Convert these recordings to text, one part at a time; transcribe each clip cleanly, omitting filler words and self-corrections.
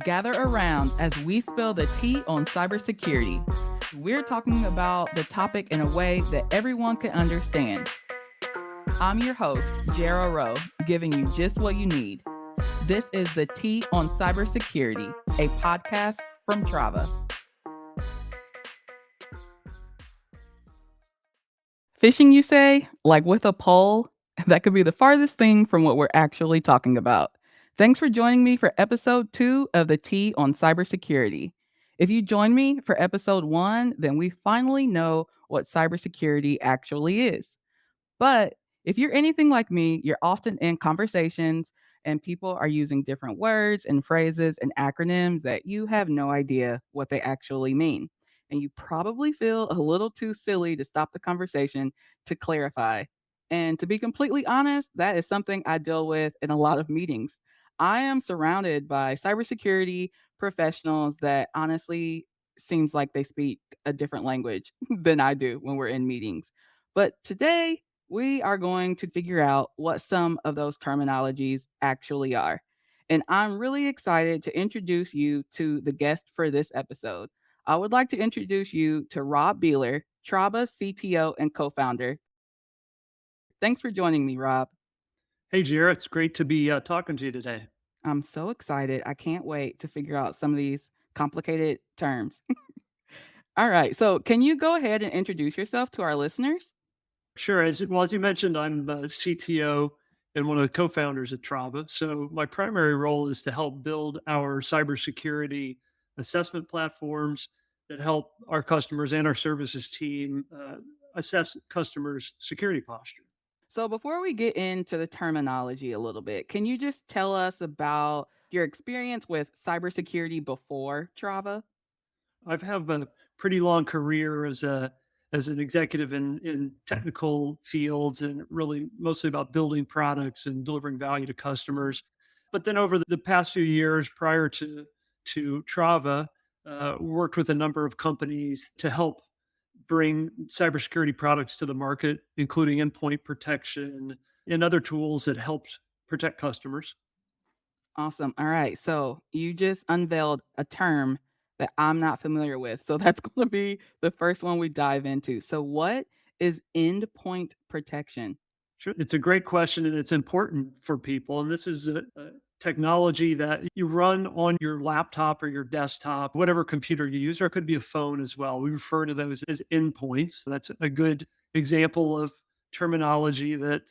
Gather around as we spill the tea on cybersecurity. We're talking about the topic in a way that everyone can understand. I'm your host, Jara Rowe, giving you just what you need. This is the Tea on Cybersecurity, a podcast from Trava. Phishing, you say? Like with a pole? That could be the farthest thing from what we're actually talking about. Thanks for joining me for episode 2 of the Tea on Cybersecurity. If you join me for episode 1, then we finally know what cybersecurity actually is. But if you're anything like me, you're often in conversations and people are using different words and phrases and acronyms that you have no idea what they actually mean. And you probably feel a little too silly to stop the conversation to clarify. And to be completely honest, that is something I deal with in a lot of meetings. I am surrounded by cybersecurity professionals that honestly seems like they speak a different language than I do when we're in meetings. But today, we are going to figure out what some of those terminologies actually are. And I'm really excited to introduce you to the guest for this episode. I would like to introduce you to Rob Beeler, Trava CTO and co founder. Thanks for joining me, Rob. Hey, Jara, it's great to be talking to you today. I'm so excited. I can't wait to figure out some of these complicated terms. All right. So, can you go ahead and introduce yourself to our listeners? Sure. As you mentioned, I'm CTO and one of the co-founders at Trava. So my primary role is to help build our cybersecurity assessment platforms that help our customers and our services team assess customers' security posture. So before we get into the terminology a little bit, can you just tell us about your experience with cybersecurity before Trava? I've had a pretty long career as an executive in technical fields and really mostly about building products and delivering value to customers. But then over the past few years prior to Trava, worked with a number of companies to help bring cybersecurity products to the market, including endpoint protection and other tools that helped protect customers. Awesome. All right. So you just unveiled a term that I'm not familiar with. So that's going to be the first one we dive into. So what is endpoint protection? Sure. It's a great question and it's important for people. And this is a technology that you run on your laptop or your desktop, whatever computer you use, or it could be a phone as well. We refer to those as endpoints. That's a good example of terminology that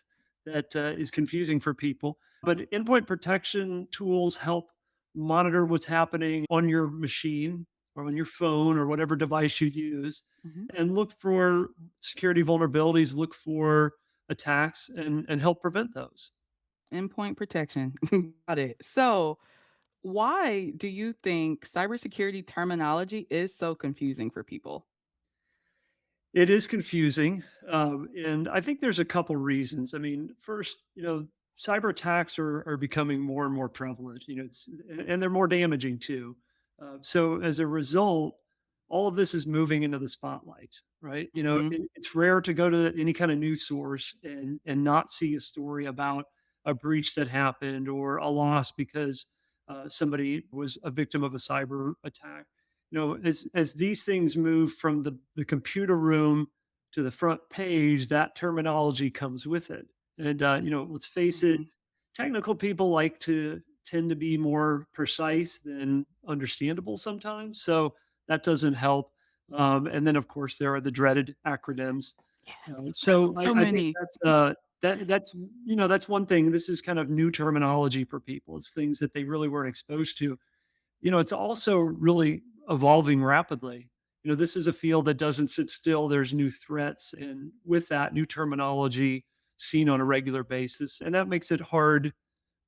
is confusing for people. But endpoint protection tools help monitor what's happening on your machine or on your phone or whatever device you use Mhm. and look for security vulnerabilities, look for attacks and help prevent those. Endpoint protection. Got it. So why do you think cybersecurity terminology is so confusing for people? It is confusing, and I think there's a couple reasons. I mean, first, cyber attacks are becoming more and more prevalent. And they're more damaging too. So as a result, all of this is moving into the spotlight, right? Mhm. It's rare to go to any kind of news source and not see a story about a breach that happened or a loss because somebody was a victim of a cyber attack. As these things move from the computer room to the front page, that terminology comes with it. And let's face it, Mhm. technical people like to tend to be more precise than understandable sometimes. So that doesn't help. And then, of course, there are the dreaded acronyms. Yes. So So I think many. that's one thing. This is kind of new terminology for people. It's things that they really weren't exposed to. It's also really evolving rapidly. This is a field that doesn't sit still. There's new threats, and with that, new terminology seen on a regular basis, and that makes it hard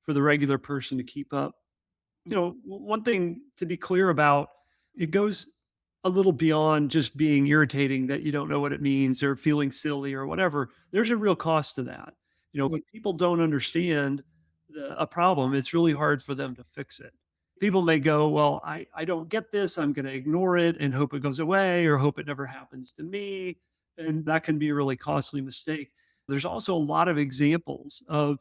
for the regular person to keep up. One thing to be clear about, it goes a little beyond just being irritating that you don't know what it means or feeling silly or whatever. There's a real cost to that. When people don't understand a problem, it's really hard for them to fix it. People may go, well, I don't get this. I'm going to ignore it and hope it goes away or hope it never happens to me. And that can be a really costly mistake. There's also a lot of examples of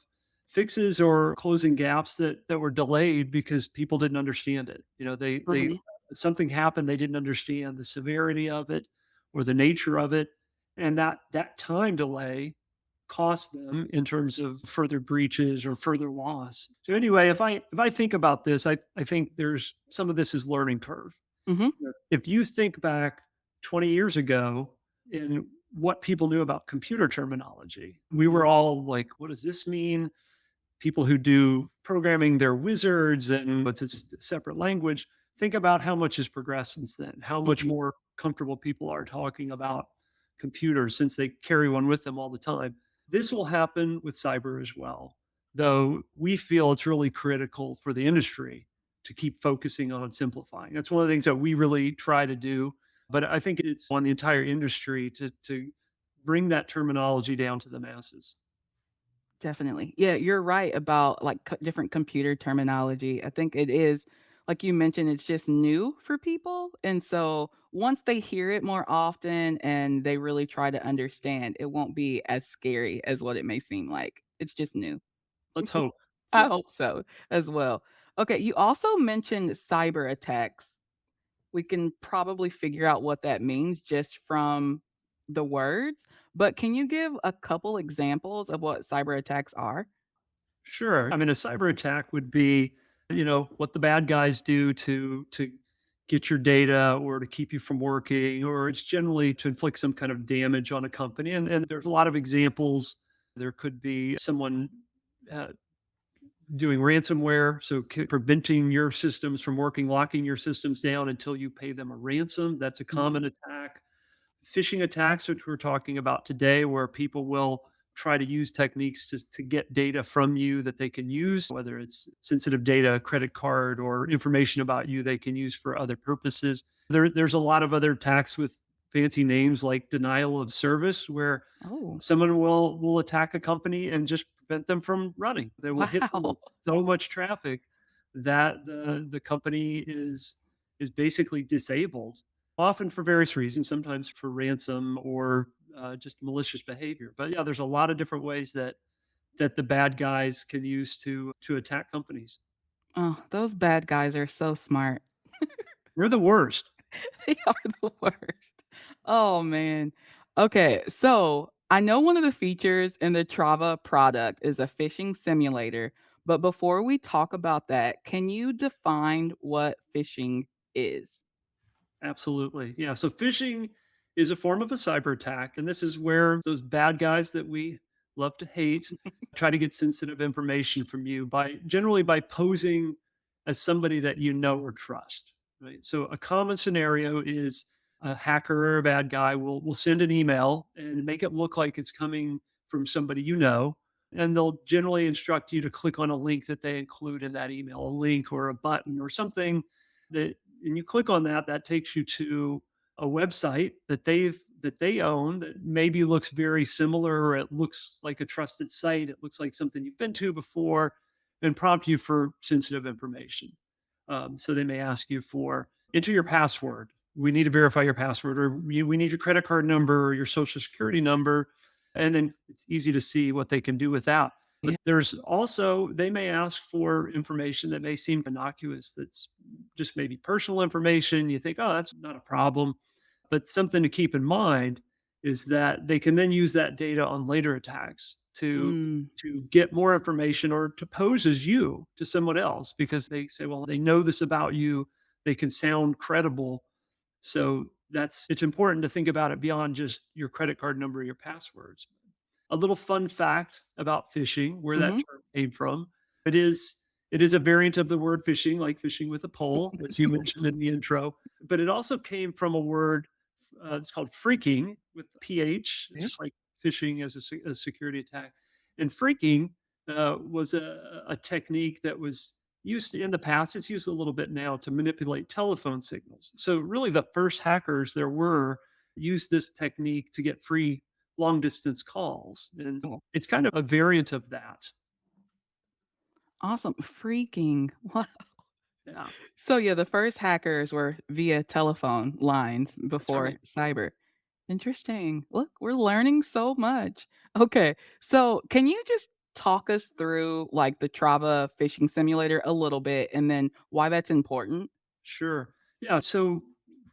fixes or closing gaps that were delayed because people didn't understand it. They Right. something happened, they didn't understand the severity of it or the nature of it, and that time delay cost them in terms of further breaches or further loss. So anyway, if I think about this, I think there's some of this is learning curve. Mhm. If you think back 20 years ago and what people knew about computer terminology, we were all like, what does this mean? People who do programming, they're wizards and it's a separate language. Think about how much has progressed since then, how much Mhm. more comfortable people are talking about computers since they carry one with them all the time. This will happen with cyber as well, though we feel it's really critical for the industry to keep focusing on simplifying. That's one of the things that we really try to do. But I think it's on the entire industry to bring that terminology down to the masses. Definitely. Yeah, you're right about, like, different computer terminology. I think it is like you mentioned, it's just new for people, and so once they hear it more often and they really try to understand, it won't be as scary as what it may seem like. It's just new. Let's hope. I Yes. hope so as well. Okay, you also mentioned cyber attacks. We can probably figure out what that means just from the words, but can you give a couple examples of what cyber attacks are? Sure. I mean, a cyber attack would be, what the bad guys do to get your data or to keep you from working, or it's generally to inflict some kind of damage on a company. And there's a lot of examples. There could be someone uh, doing ransomware, so preventing your systems from working, locking your systems down until you pay them a ransom. That's a Mhm. common attack. Phishing attacks, which we're talking about today, where people will try to use techniques to get data from you that they can use, whether it's sensitive data, credit card, or information about you they can use for other purposes. There's a lot of other attacks with fancy names like denial of service, where Oh, someone will attack a company and just prevent them from running. They will hit them wow. with so much traffic that the company is basically disabled, often for various reasons, sometimes for ransom or just malicious behavior. But yeah, there's a lot of different ways that the bad guys can use to attack companies. Oh, those bad guys are so smart. They're the worst. They are the worst. Oh, man. Okay, so I know one of the features in the Trava product is a phishing simulator, but before we talk about that, can you define what phishing is? Absolutely. Yeah. So phishing is a form of a cyber attack. And this is where those bad guys that we love to hate try to get sensitive information from you by generally by posing as somebody that you know or trust. Right. So a common scenario is a hacker or a bad guy will send an email and make it look like it's coming from somebody you know. And they'll generally instruct you to click on a link that they include in that email, a link or a button or something that and you click on that, that takes you to a website that they own that maybe looks very similar or it looks like a trusted site. It looks like something you've been to before and prompt you for sensitive information. So they may ask you for enter your password. We need to verify your password, or we need your credit card number or your social security number. And then it's easy to see what they can do with that. Yeah. But there's also, they may ask for information that may seem innocuous, that's just maybe personal information. You think, oh, that's not a problem. But something to keep in mind is that they can then use that data on later attacks Mm. to get more information or to pose as you to someone else because they say, well, they know this about you. They can sound credible. So that's it's important to think about it beyond just your credit card number, your passwords. A little fun fact about phishing, where that Mhm. term came from. It is it is a variant of the word fishing, like fishing with a pole, as you mentioned in the intro. But it also came from a word. It's called freaking with ph, Yeah. just like phishing as a security attack. And freaking was a technique that was used in the past. It's used a little bit now to manipulate telephone signals. So really, the first hackers there were used this technique to get free long distance calls. And Cool. it's kind of a variant of that. Awesome. Freaking wow. Yeah, So, yeah, the first hackers were via telephone lines that's before right. cyber. Interesting. Look, we're learning so much. Okay. So, can you just talk us through, like, the Trava phishing simulator a little bit and then why that's important? Sure. Yeah. So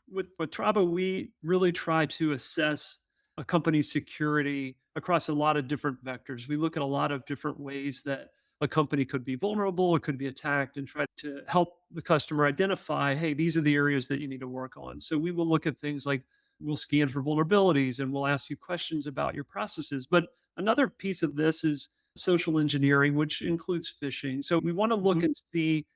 with Trava, we really try to assess a company's security across a lot of different vectors. We look at a lot of different ways that a company could be vulnerable or could be attacked and try to help the customer identify, hey, these are the areas that you need to work on. So we will look at things like we'll scan for vulnerabilities and we'll ask you questions about your processes. But another piece of this is social engineering, which includes phishing. So we want to look Mhm. and see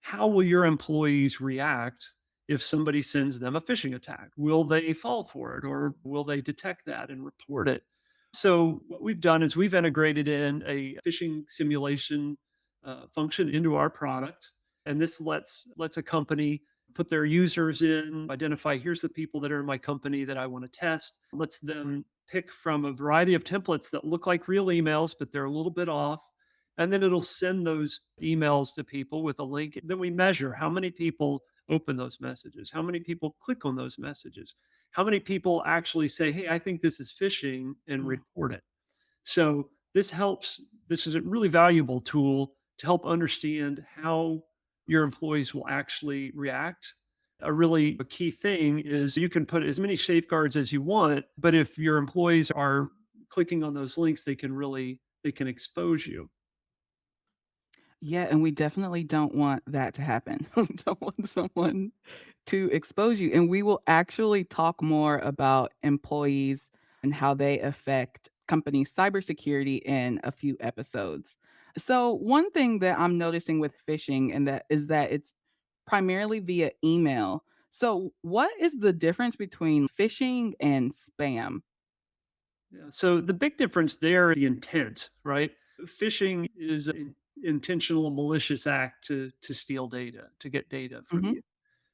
how will your employees react if somebody sends them a phishing attack? Will they fall for it or will they detect that and report it? So, what we've done is we've integrated in a phishing simulation function into our product. And this lets a company put their users in, identify here's the people that are in my company that I want to test, lets them pick from a variety of templates that look like real emails, but they're a little bit off, and then it'll send those emails to people with a link. Then we measure how many people open those messages, how many people click on those messages, how many people actually say, hey, I think this is phishing and Mm. report it. So this helps. This is a really valuable tool to help understand how your employees will actually react. A key thing is you can put as many safeguards as you want, but if your employees are clicking on those links, they can expose you. Yeah, and we definitely don't want that to happen. We don't want someone to expose you, and we will actually talk more about employees and how they affect company cybersecurity in a few episodes. So, one thing that I'm noticing with phishing and that is that it's primarily via email. So, what is the difference between phishing and spam? Yeah. So the big difference there, the intent, right? Phishing is an intentional malicious act to steal data, to get data from Mhm. you.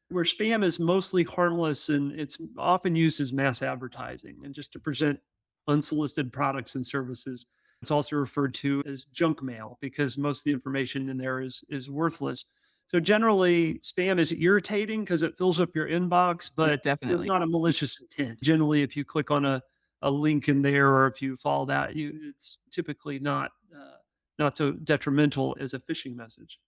Where spam is mostly harmless and it's often used as mass advertising and just to present unsolicited products and services. It's also referred to as junk mail because most of the information in there is worthless. So generally, spam is irritating because it fills up your inbox, but there's Definitely. not a malicious intent. Generally, if you click on a link in there or if you follow that, it's typically not so detrimental as a phishing message.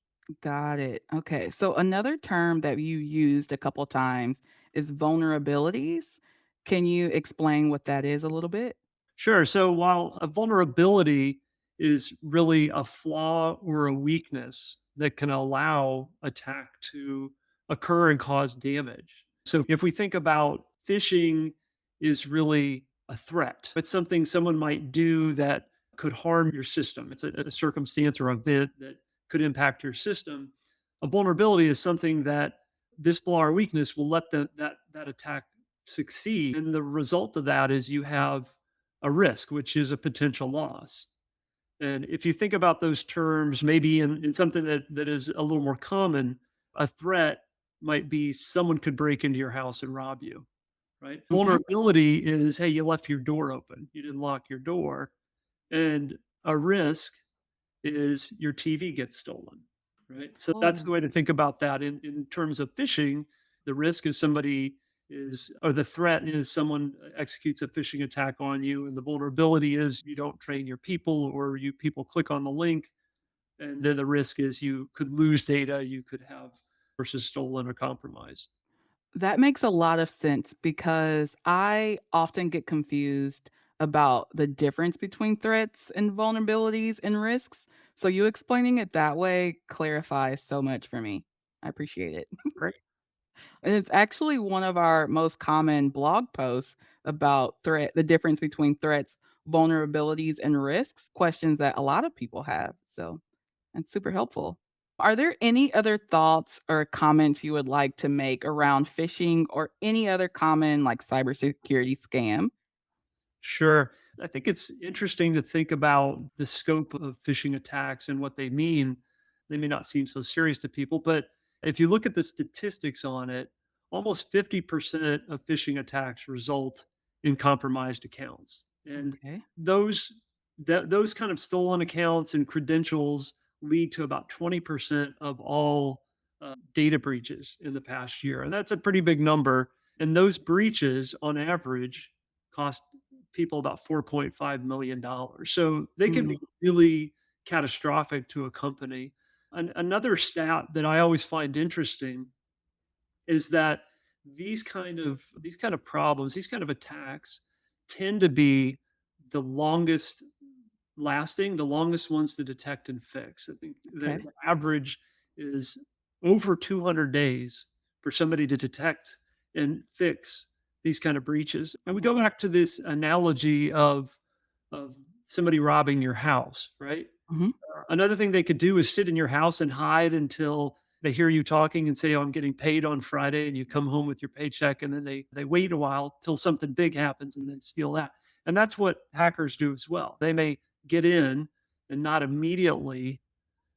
Got it. Okay. So another term that you used a couple times is vulnerabilities. Can you explain what that is a little bit? Sure. So while a vulnerability is really a flaw or a weakness that can allow attack to occur and cause damage. So if we think about phishing is really a threat, it's something someone might do that could harm your system. It's a circumstance or event that could impact your system. A vulnerability is something that this flaw or weakness will let that attack succeed. And the result of that is you have a risk, which is a potential loss. And if you think about those terms, maybe in something that is a little more common, a threat might be someone could break into your house and rob you, right? Mhm. Vulnerability is, hey, you left your door open, you didn't lock your door. And a risk is your TV gets stolen, right? So that's Oh, the way to think about that in terms of phishing. The risk is or the threat is someone executes a phishing attack on you. And the vulnerability is you don't train your people or you people click on the link. And then the risk is you could lose data, you could have versus stolen or compromised. that makes a lot of sense because I often get confused about the difference between threats and vulnerabilities and risks. So you explaining it that way clarifies so much for me. I appreciate it. Great. And it's actually one of our most common blog posts about the difference between threats, vulnerabilities, and risks, questions that a lot of people have. So it's super helpful. Are there any other thoughts or comments you would like to make around phishing or any other common like cybersecurity scam? Sure. I think it's interesting to think about the scope of phishing attacks and what they mean. They may not seem so serious to people, but if you look at the statistics on it, almost 50% of phishing attacks result in compromised accounts. And Okay. those those kind of stolen accounts and credentials lead to about 20% of all data breaches in the past year. And that's a pretty big number. And those breaches on average cost people about $4.5 million. So they can be Mm, really catastrophic to a company. Another stat that I always find interesting is that these kind of problems, these kind of attacks tend to be the longest lasting, the longest ones to detect and fix. I think Okay. the average is over 200 days for somebody to detect and fix these kind of breaches. And we go back to this analogy of somebody robbing your house, right? Mhm. Another thing they could do is sit in your house and hide until they hear you talking and say, "Oh, I'm getting paid on Friday," and you come home with your paycheck, and then they wait a while till something big happens and then steal that. And that's what hackers do as well. They may get in and not immediately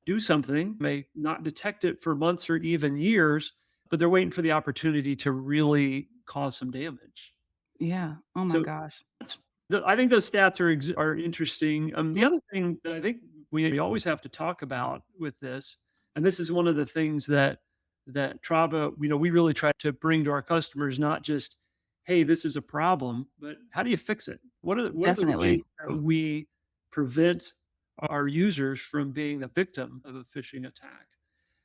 do something, may not detect it for months or even years, but they're waiting for the opportunity to really cause some damage. Yeah. Oh my So gosh. that's I think those stats are interesting. The Mhm. other thing that I think we always have to talk about with this, and this is one of the things that Trava, we really try to bring to our customers, not just, "Hey, this is a problem," but how do you fix it? What are the Definitely. ways that we prevent our users from being the victim of a phishing attack?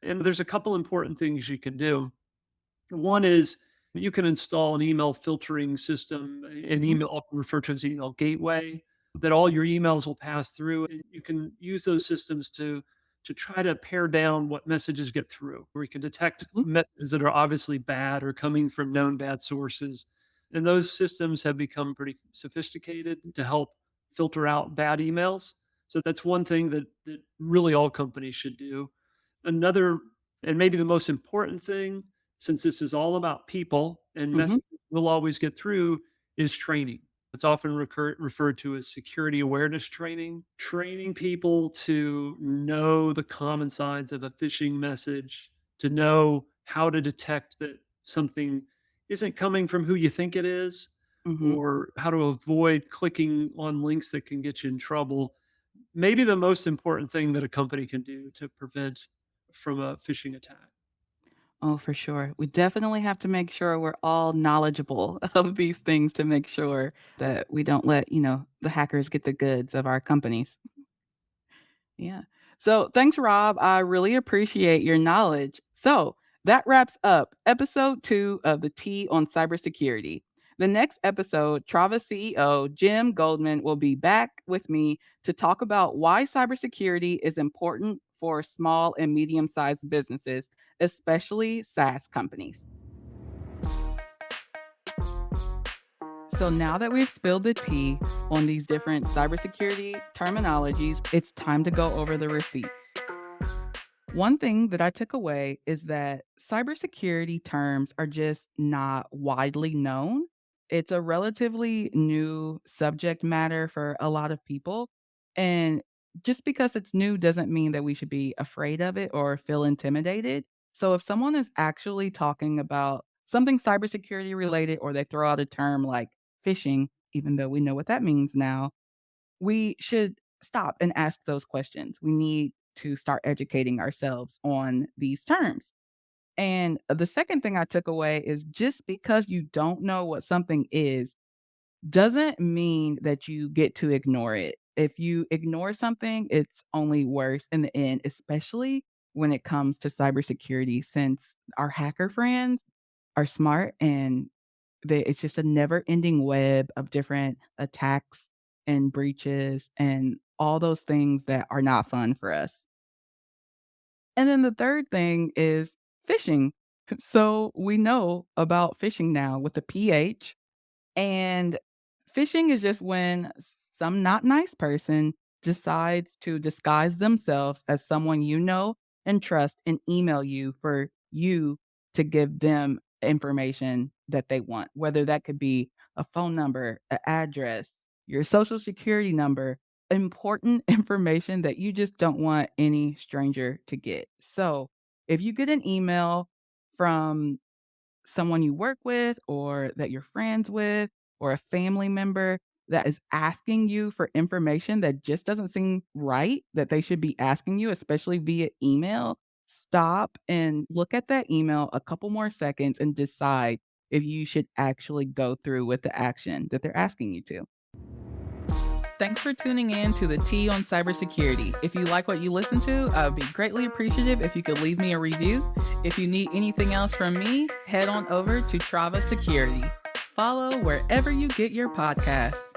And there's a couple important things you can do. One is you can install an email filtering system, an Mhm. email I'll refer to as email gateway that all your emails will pass through. And you can use those systems to try to pare down what messages get through, where you can detect Mhm. messages that are obviously bad or coming from known bad sources. And those systems have become pretty sophisticated to help filter out bad emails. So that's one thing that really all companies should do. Another, and maybe the most important thing, since this is all about people and Mhm. messages will always get through, is training. It's often referred to as security awareness training, training people to know the common signs of a phishing message, to know how to detect that something isn't coming from who you think it is, Mhm. or how to avoid clicking on links that can get you in trouble. Maybe the most important thing that a company can do to prevent from a phishing attack. Oh, for sure. We definitely have to make sure we're all knowledgeable of these things to make sure that we don't let, the hackers get the goods of our companies. Yeah. So thanks, Rob. I really appreciate your knowledge. So that wraps up episode 2 of the T on cybersecurity. The next episode, Trava CEO Jim Goldman will be back with me to talk about why cybersecurity is important for small and medium sized businesses, especially SaaS companies. So now that we've spilled the tea on these different cybersecurity terminologies, it's time to go over the receipts. One thing that I took away is that cybersecurity terms are just not widely known. It's a relatively new subject matter for a lot of people. And just because it's new doesn't mean that we should be afraid of it or feel intimidated. So if someone is actually talking about something cybersecurity related or they throw out a term like phishing, even though we know what that means now, we should stop and ask those questions. We need to start educating ourselves on these terms. And the second thing I took away is just because you don't know what something is, doesn't mean that you get to ignore it. If you ignore something, it's only worse in the end, especially when it comes to cybersecurity, since our hacker friends are smart and it's just a never ending web of different attacks and breaches and all those things that are not fun for us. And then the third thing is phishing. So we know about phishing now with the PH, and phishing is just when some not nice person decides to disguise themselves as someone you know and trust and email you for you to give them information that they want, whether that could be a phone number, an address, your social security number, important information that you just don't want any stranger to get. So if you get an email from someone you work with or that you're friends with or a family member that is asking you for information that just doesn't seem right that they should be asking you, especially via email, stop and look at that email a couple more seconds and decide if you should actually go through with the action that they're asking you to. Thanks for tuning in to the T on Cybersecurity. If you like what you listen to, I would be greatly appreciative if you could leave me a review. If you need anything else from me, head on over to Trava Security. Follow wherever you get your podcasts.